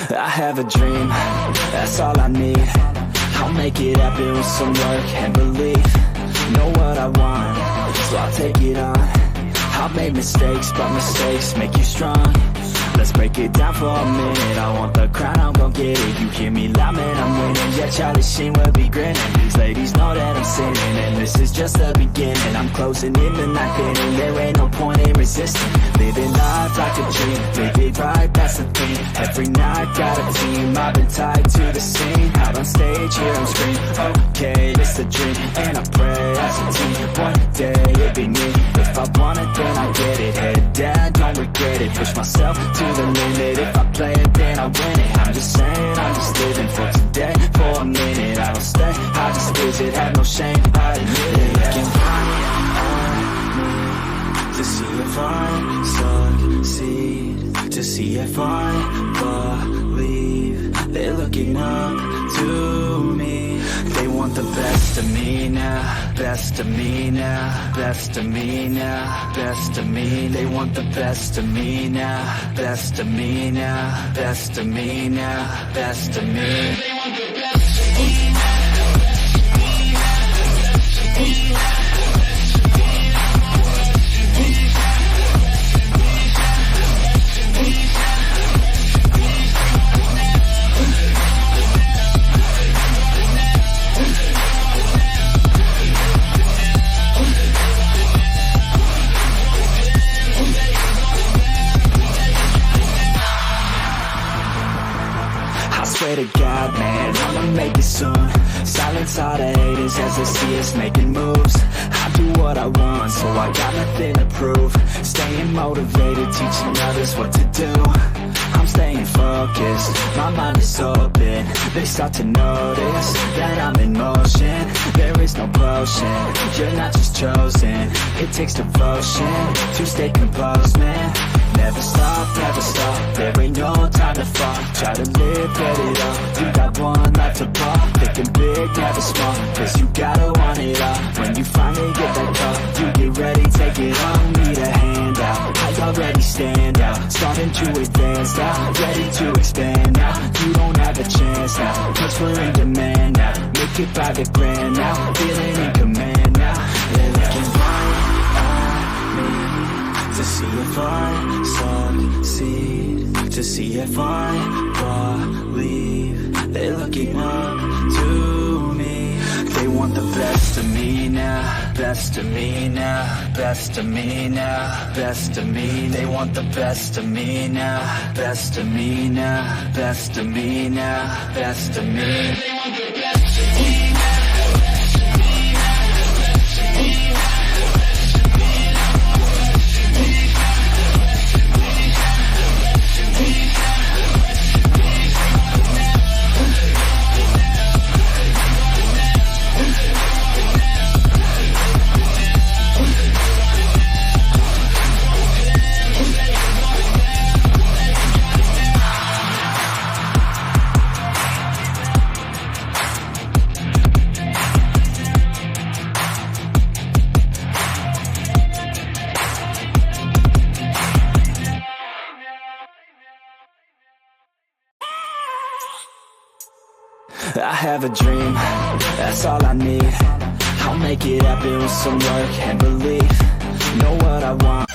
I have a dream, that's all I need. I'll make it happen with some work and belief. Know what I want, so I'll take it on. I've made mistakes, but mistakes make you strong. Let's break it down for a minute. I want the crown, I'm gon' get it. You hear me loud, man, I'm winning. Yeah, Charlie Sheen will be grinning. These ladies know that I'm sinning, and this is just the beginning. I'm closing in the night inning. There ain't no point in resisting. Living life like a dream, live it right, that's the thing. Every night, got a team, I've been tied to the scene. Out on stage, hear them scream, okay, it's a dream. And I pray as a team, one day it'll be me. If I want it, then I get it. Head down, don't regret it. Push myself to the limit. If I play it, then I win it. I'm just saying, I'm just living for today. For a minute, I don't stay, I just visit. Have no shame, I admit it. Looking right at me to see if I succeed, to see if I believe. They're looking up to me. They want the best of me now, best of me now, best of me now, best of me. They want the best of me now, best of me now, best of me now, best of me. They want the best of me now. Swear to God, man, I'ma make it soon. Silence all the haters as they see us making moves. I do what I want, so I got nothing to prove. Staying motivated, teaching others what to do. I'm staying focused, my mind is open. They start to notice that I'm in motion. There is no potion, you're not just chosen. It takes devotion to stay composed, man. Never stop, there ain't no time to fall. Try to live, get it all. You got one life to ball. Thinking big, never small, cause you gotta want it all. When you finally get that call, you get ready, take it on. Need a hand out, I already stand out. Starting to advance now, ready to expand now. You don't have a chance now, cause we're in demand now. Make it by the grand now, feeling in command now. They're looking right at me to see if I succeed, to see if I believe. They're looking up to me. They want the best of me now, best of me now, best of me now, best of me. They want the best of me now, best of me now, best of me now, best of me. They want the best of me now. I have a dream, that's all I need. I'll make it happen with some work and belief. Know what I want,